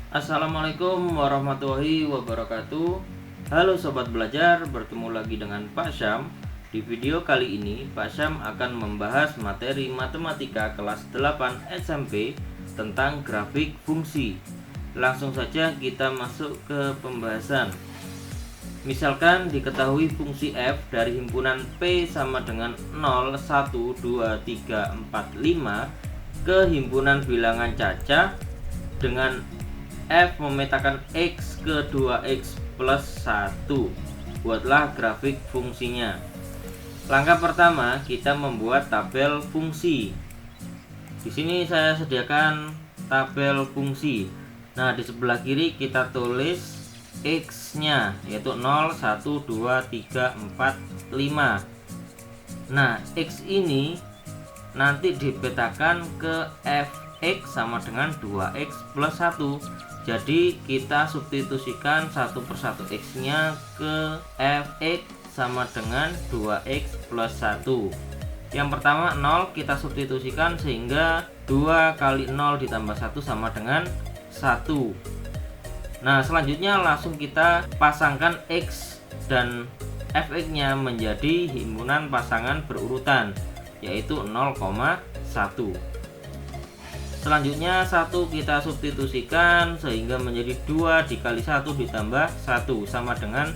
Assalamualaikum warahmatullahi wabarakatuh. Halo sobat belajar, bertemu lagi dengan Pak Syam. Di video kali ini Pak Syam akan membahas materi matematika kelas 8 SMP tentang grafik fungsi. Langsung saja kita masuk ke pembahasan. Misalkan diketahui fungsi f dari himpunan P sama dengan 0, 1, 2, 3, 4, 5 ke himpunan bilangan cacah dengan f memetakan x ke 2x plus 1. Buatlah grafik fungsinya. Langkah pertama, kita membuat tabel fungsi. Di sini saya sediakan tabel fungsi. Nah, di sebelah kiri kita tulis x-nya, yaitu 0, 1, 2, 3, 4, 5. Nah, x ini nanti dipetakan ke fx sama dengan 2x plus 1. Jadi kita substitusikan satu persatu x nya ke fx sama dengan 2x plus 1. Yang pertama 0 kita substitusikan sehingga 2 kali 0 ditambah 1 sama dengan 1. Nah, selanjutnya langsung kita pasangkan x dan fx nya menjadi himpunan pasangan berurutan, yaitu 0,1. Selanjutnya 1 kita substitusikan sehingga menjadi 2 dikali 1 ditambah 1 sama dengan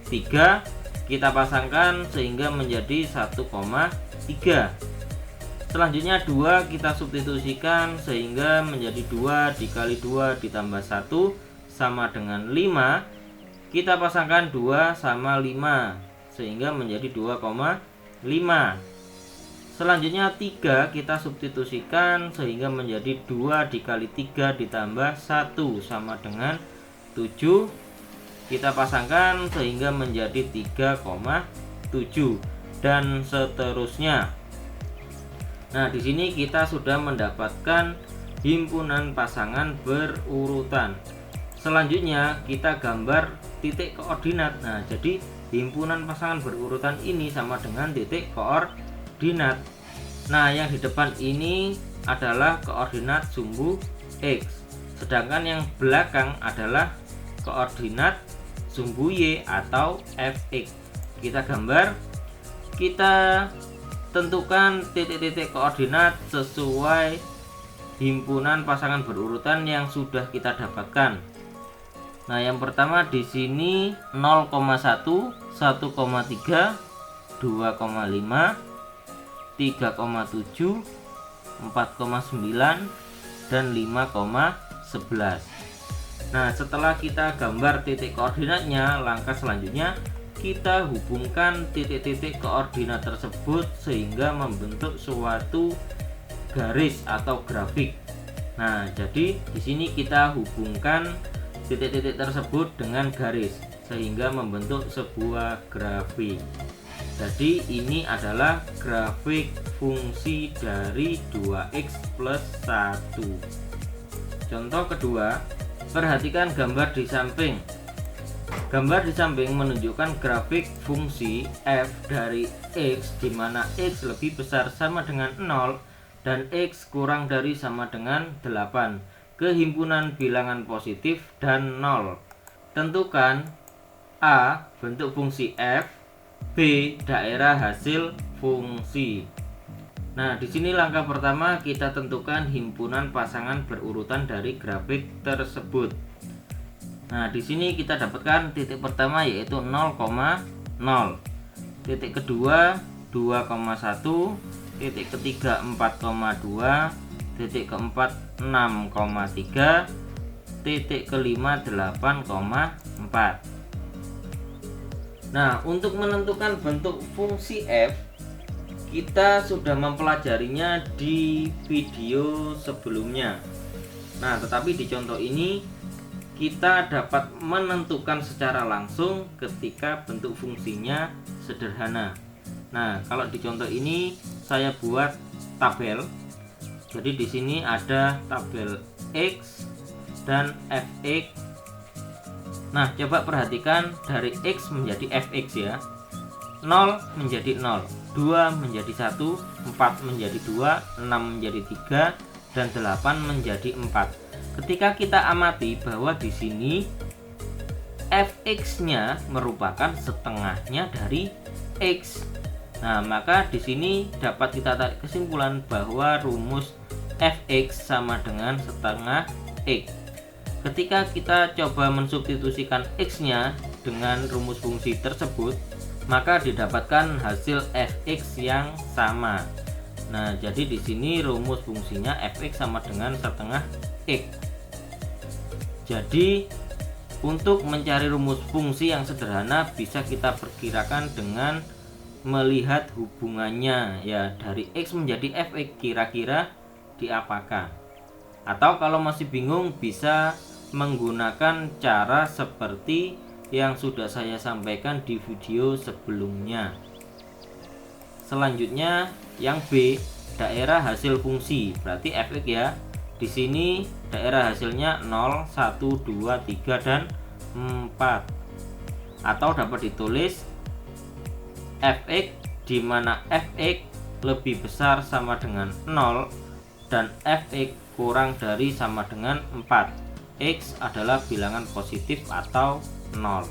3. Kita pasangkan sehingga menjadi 1,3. Selanjutnya 2 kita substitusikan sehingga menjadi 2 dikali 2 ditambah 1 sama dengan 5. Kita pasangkan 2 sama 5 sehingga menjadi 2,5. Selanjutnya 3 kita substitusikan sehingga menjadi 2 dikali 3 ditambah 1 sama dengan 7. Kita pasangkan sehingga menjadi 3,7 dan seterusnya. Nah, di sini kita sudah mendapatkan himpunan pasangan berurutan. Selanjutnya kita gambar titik koordinat. Nah, jadi himpunan pasangan berurutan ini sama dengan titik koordinat. Nah, yang di depan ini adalah koordinat sumbu x, sedangkan yang belakang adalah koordinat sumbu y atau fx. Kita gambar, kita tentukan titik-titik koordinat sesuai himpunan pasangan berurutan yang sudah kita dapatkan. Nah, yang pertama di sini 0,1, 1,3, 2,5, 3,7, 4,9 dan 5,11. Nah, setelah kita gambar titik koordinatnya, langkah selanjutnya kita hubungkan titik-titik koordinat tersebut sehingga membentuk suatu garis atau grafik. Nah, jadi di sini kita hubungkan titik-titik tersebut dengan garis sehingga membentuk sebuah grafik. Jadi ini adalah grafik fungsi dari 2x plus 1. Contoh kedua, perhatikan gambar di samping. Gambar di samping menunjukkan grafik fungsi f dari x di mana x lebih besar sama dengan 0 dan x kurang dari sama dengan 8 ke himpunan bilangan positif dan 0. Tentukan a bentuk fungsi f, B daerah hasil fungsi. Nah, di sini langkah pertama kita tentukan himpunan pasangan berurutan dari grafik tersebut. Nah, di sini kita dapatkan titik pertama yaitu 0,0. Titik kedua 2,1, titik ketiga 4,2, titik keempat 6,3, titik kelima 8,4. Nah, untuk menentukan bentuk fungsi f, kita sudah mempelajarinya di video sebelumnya. Nah, tetapi di contoh ini kita dapat menentukan secara langsung ketika bentuk fungsinya sederhana. Nah, kalau di contoh ini saya buat tabel. Jadi di sini ada tabel x dan fx. Nah, coba perhatikan dari x menjadi fx ya. 0 menjadi 0, 2 menjadi 1, 4 menjadi 2, 6 menjadi 3, dan 8 menjadi 4. ketika kita amati bahwa di sini fx-nya merupakan setengahnya dari x. Nah, maka di sini dapat kita tarik kesimpulan bahwa rumus fx sama dengan setengah x. Ketika kita coba mensubstitusikan x-nya dengan rumus fungsi tersebut, maka didapatkan hasil fx yang sama. Nah, jadi di sini rumus fungsinya fx sama dengan setengah x. Jadi untuk mencari rumus fungsi yang sederhana bisa kita perkirakan dengan melihat hubungannya ya dari x menjadi fx, kira-kira diapakah. Atau kalau masih bingung bisa menggunakan cara seperti yang sudah saya sampaikan di video sebelumnya. Selanjutnya yang B, daerah hasil fungsi, berarti fx ya. Di sini daerah hasilnya 0, 1, 2, 3 dan 4. Atau dapat ditulis fx di mana fx lebih besar sama dengan 0 dan fx kurang dari sama dengan 4. X adalah bilangan positif atau 0.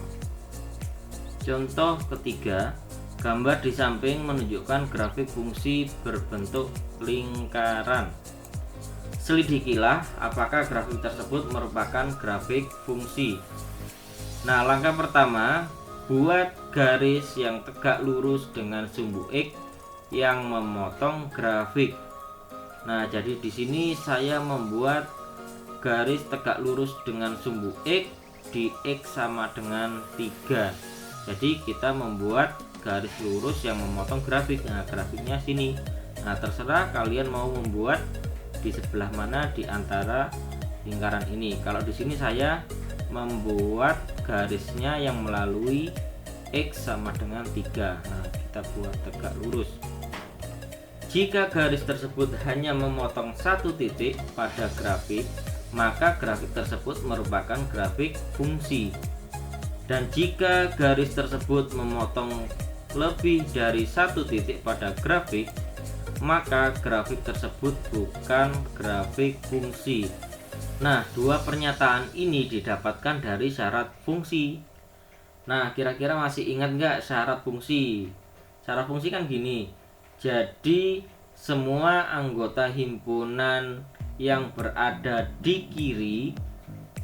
Contoh ketiga, gambar di samping menunjukkan grafik fungsi berbentuk lingkaran. Selidikilah apakah grafik tersebut merupakan grafik fungsi. Nah, langkah pertama, buat garis yang tegak lurus dengan sumbu X yang memotong grafik. Nah, jadi di sini saya membuat garis tegak lurus dengan sumbu X di X sama dengan 3. Jadi kita membuat garis lurus yang memotong grafik. Nah, grafiknya sini. Nah, terserah kalian mau membuat di sebelah mana di antara lingkaran ini. Kalau di sini saya membuat garisnya yang melalui X sama dengan 3. Nah, kita buat tegak lurus. Jika garis tersebut hanya memotong satu titik pada grafik, maka grafik tersebut merupakan grafik fungsi. Dan jika garis tersebut memotong lebih dari satu titik pada grafik, maka grafik tersebut bukan grafik fungsi. Nah, dua pernyataan ini didapatkan dari syarat fungsi. Nah, kira-kira masih ingat nggak syarat fungsi? Syarat fungsi kan gini. Jadi, semua anggota himpunan yang berada di kiri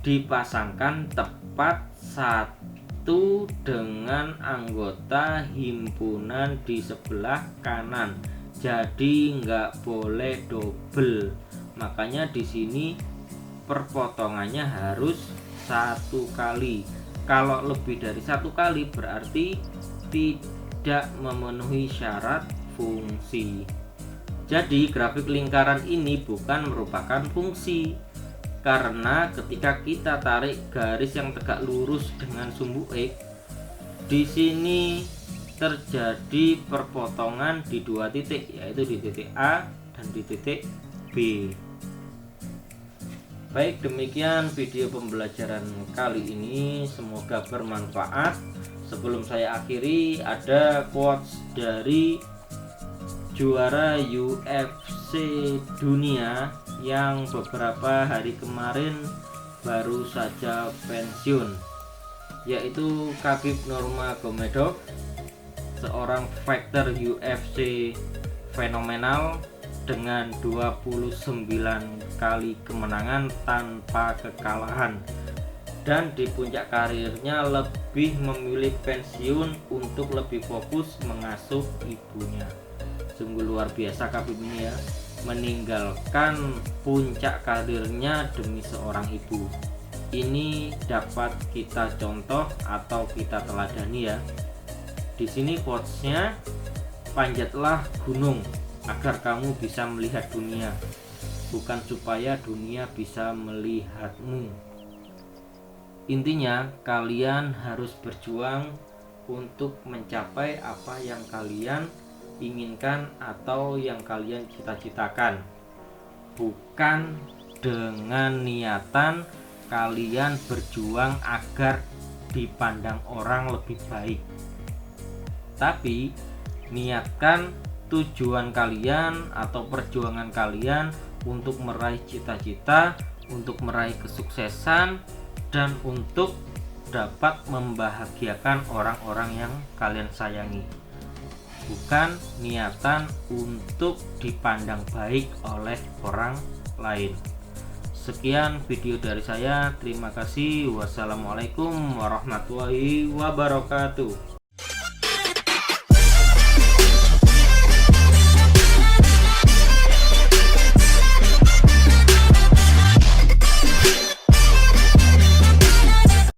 dipasangkan tepat satu dengan anggota himpunan di sebelah kanan. Jadi nggak boleh double. Makanya di sini perpotongannya harus satu kali. Kalau lebih dari satu kali berarti tidak memenuhi syarat fungsi. Jadi grafik lingkaran ini bukan merupakan fungsi. Karena ketika kita tarik garis yang tegak lurus dengan sumbu X, di sini terjadi perpotongan di dua titik, yaitu di titik A dan di titik B. Baik, demikian video pembelajaran kali ini, semoga bermanfaat. Sebelum saya akhiri, ada quotes dari juara UFC dunia yang beberapa hari kemarin baru saja pensiun, yaitu Khabib Nurmagomedov, seorang fighter UFC fenomenal dengan 29 kali kemenangan tanpa kekalahan, dan di puncak karirnya lebih memilih pensiun untuk lebih fokus mengasuh ibunya. Sungguh luar biasa Khabib ini ya, meninggalkan puncak karirnya demi seorang ibu. Ini dapat kita contoh atau kita teladani ya. Di sini quotesnya, panjatlah gunung agar kamu bisa melihat dunia, bukan supaya dunia bisa melihatmu. Intinya kalian harus berjuang untuk mencapai apa yang kalian inginkan atau yang kalian cita-citakan, bukan dengan niatan kalian berjuang agar dipandang orang lebih baik, tapi niatkan tujuan kalian atau perjuangan kalian untuk meraih cita-cita, untuk meraih kesuksesan, dan untuk dapat membahagiakan orang-orang yang kalian sayangi, bukan niatan untuk dipandang baik oleh orang lain. Sekian video dari saya, terima kasih. Wassalamualaikum warahmatullahi wabarakatuh.